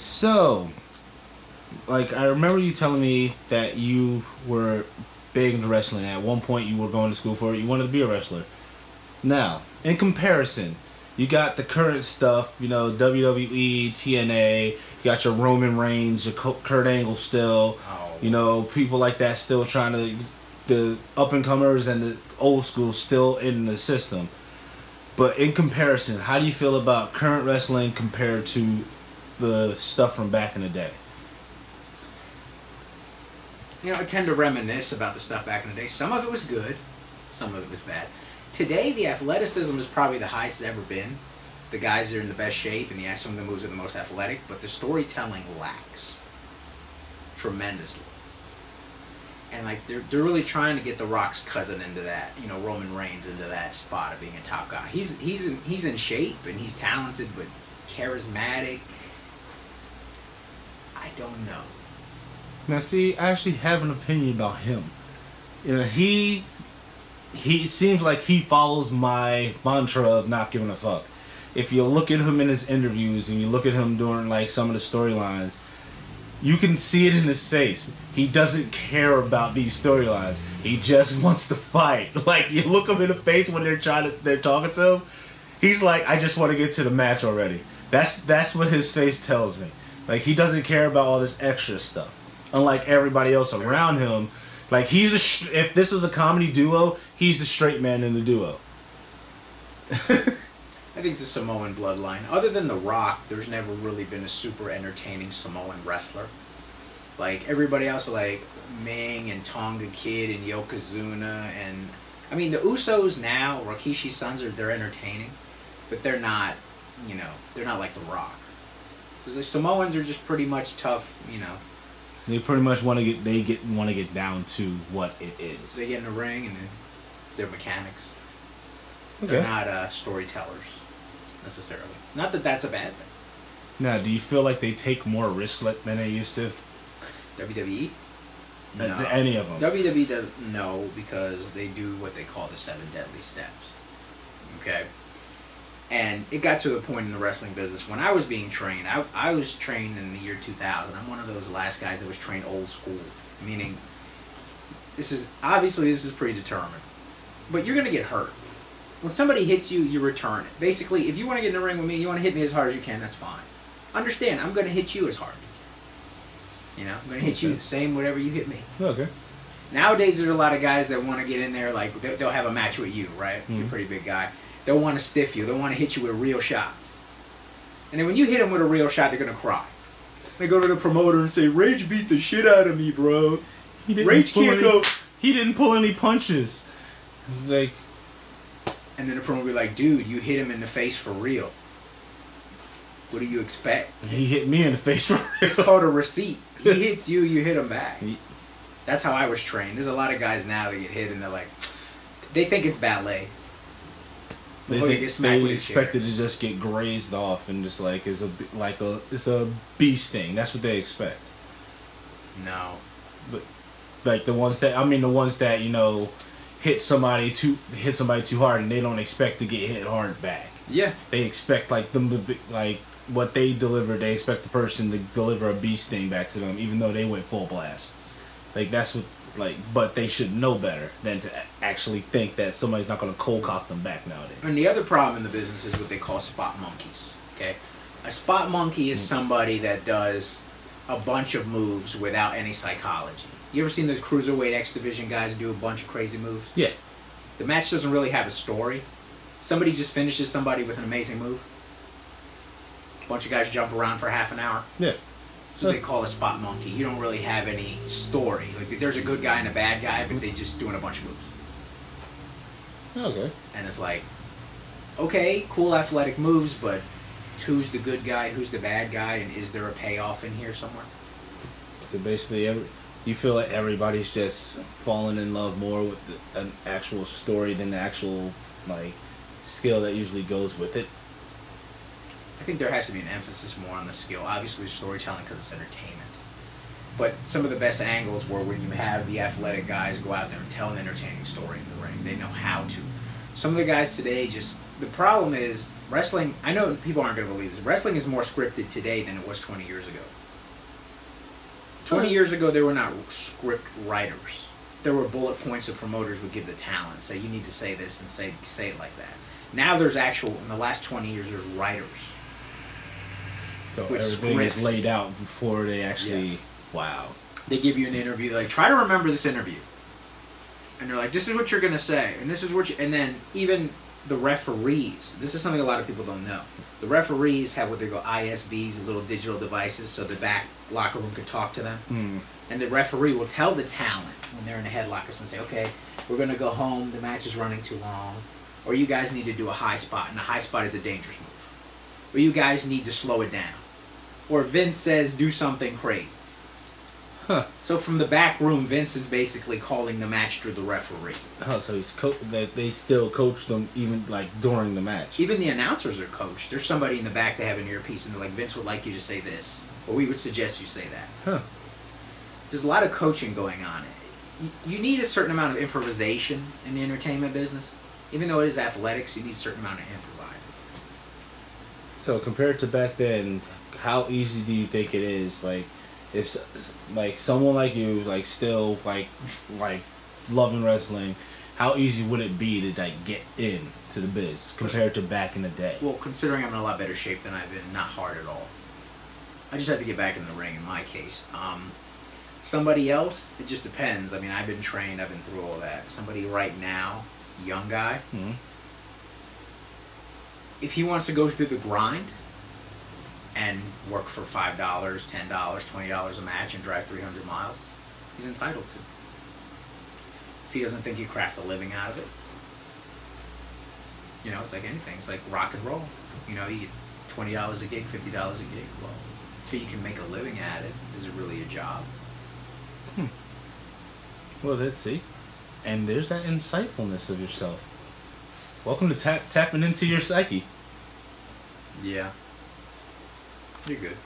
So, like, I remember you telling me that you were big into wrestling. At one point, you were going to school for it. You wanted to be a wrestler. Now, in comparison, you got the current stuff, WWE, TNA. You got your Roman Reigns, your Kurt Angle still. People like that still trying to, the up and comers and the old school still in the system. But in comparison, how do you feel about current wrestling compared to the stuff from back in the day? I tend to reminisce about the stuff back in the day. Some of it was good, some of it was bad. Today, the athleticism is probably the highest it's ever been. The guys are in the best shape, and some of the moves are the most athletic, but the storytelling lacks tremendously. And they're really trying to get The Rock's cousin into that, Roman Reigns into that spot of being a top guy. He's in shape and he's talented, but charismatic. I don't know. Now, see, I actually have an opinion about him. He seems like he follows my mantra of not giving a fuck. If you look at him in his interviews and you look at him during some of the storylines, you can see it in his face. He doesn't care about these storylines. He just wants to fight. You look him in the face when they're talking to him. He's like, I just want to get to the match already. That's what his face tells me. He doesn't care about all this extra stuff. Unlike everybody else around him, if this was a comedy duo, he's the straight man in the duo. I think it's the Samoan bloodline. Other than The Rock, there's never really been a super entertaining Samoan wrestler. Everybody else, Ming and Tonga Kid and Yokozuna, and the Usos now, Rikishi's sons, they're entertaining, but they're not, they're not like The Rock. So the Samoans are just pretty much tough, They pretty much want to get down to what it is. They get in the ring and they're mechanics. Okay. They're not storytellers necessarily. Not that that's a bad thing. Now, do you feel like they take more risk than they used to? WWE? No. Any of them? WWE doesn't know because they do what they call the 7 deadly steps. Okay? And it got to the point in the wrestling business when I was being trained. I was trained in the year 2000. I'm one of those last guys that was trained old school. Meaning, this is predetermined. But you're going to get hurt. When somebody hits you, you return it. Basically, if you want to get in the ring with me, you want to hit me as hard as you can, that's fine. Understand, I'm going to hit you as hard as you can. I'm going to hit you the same whatever you hit me. Okay. Nowadays, there's a lot of guys that want to get in there, they'll have a match with you, right? You're a pretty big guy. They'll want to stiff you. They'll want to hit you with real shots. And then when you hit them with a real shot, they're going to cry. They go to the promoter and say, Rage beat the shit out of me, bro. Rage can't go. He didn't pull any punches. And then the promoter will be like, dude, you hit him in the face for real. What do you expect? He hit me in the face for real. It's called a receipt. He hits you, you hit him back. That's how I was trained. There's a lot of guys now that get hit and they think it's ballet. They expected to just get grazed off and just it's a beast thing. That's what they expect. No. But the ones that hit somebody too hard and they don't expect to get hit hard back. Yeah. They expect them to be what they deliver. They expect the person to deliver a beast thing back to them, even though they went full blast. That's what. But they should know better than to actually think that somebody's not going to cold cock them back nowadays. And the other problem in the business is what they call spot monkeys. Okay, a spot monkey is somebody that does a bunch of moves without any psychology. You ever seen those cruiserweight X Division guys do a bunch of crazy moves? Yeah. The match doesn't really have a story. Somebody just finishes somebody with an amazing move. A bunch of guys jump around for half an hour. Yeah. That's what they call a spot monkey. You don't really have any story. There's a good guy and a bad guy, but they're just doing a bunch of moves. Okay. And it's okay, cool athletic moves, but who's the good guy, who's the bad guy, and is there a payoff in here somewhere? So basically, you feel like everybody's just falling in love more with an actual story than the actual skill that usually goes with it. I think there has to be an emphasis more on the skill. Obviously, storytelling because it's entertainment. But some of the best angles were when you have the athletic guys go out there and tell an entertaining story in the ring. They know how to. Some of the guys today just the problem is wrestling. I know people aren't going to believe this. Wrestling is more scripted today than it was 20 years ago. 20 years ago, there were not script writers. There were bullet points that promoters would give the talent. Say, you need to say this and say it like that. Now there's actual, in the last 20 years, there's writers. So everything is laid out before they actually, Yes. Wow. They give you an interview, they're like, try to remember this interview. And they're like, this is what you're going to say. And this is what and then even the referees, this is something a lot of people don't know. The referees have what they call ISBs, little digital devices, so the back locker room can talk to them. Mm. And the referee will tell the talent when they're in the headlockers and say, okay, we're going to go home, the match is running too long, or you guys need to do a high spot, and a high spot is a dangerous move. Or you guys need to slow it down. Or Vince says, do something crazy. Huh. So from the back room, Vince is basically calling the match through the referee. Oh, so he's that they still coach them even like during the match. Even the announcers are coached. There's somebody in the back that have an earpiece, and they're like, Vince would like you to say this, or we would suggest you say that. Huh. There's a lot of coaching going on. You need a certain amount of improvisation in the entertainment business. Even though it is athletics, you need a certain amount of improvising. So compared to back then, how easy do you think it is? Like, if like someone like you, like still like loving wrestling, how easy would it be to like get in to the biz compared to back in the day? Well, considering I'm in a lot better shape than I've been, not hard at all. I just have to get back in the ring in my case. Somebody else, it just depends. I mean, I've been trained, I've been through all that. Somebody right now, young guy, Mm-hmm. if he wants to go through the grind and work for $5, $10, $20 a match and drive 300 miles, he's entitled to. If he doesn't think you craft a living out of it, you know, it's like anything. It's like rock and roll. You know, you get $20 a gig, $50 a gig. Well, until you can make a living at it, is it really a job? Well, let's see. And there's that insightfulness of yourself. Welcome to tapping into your psyche. Yeah. You're good.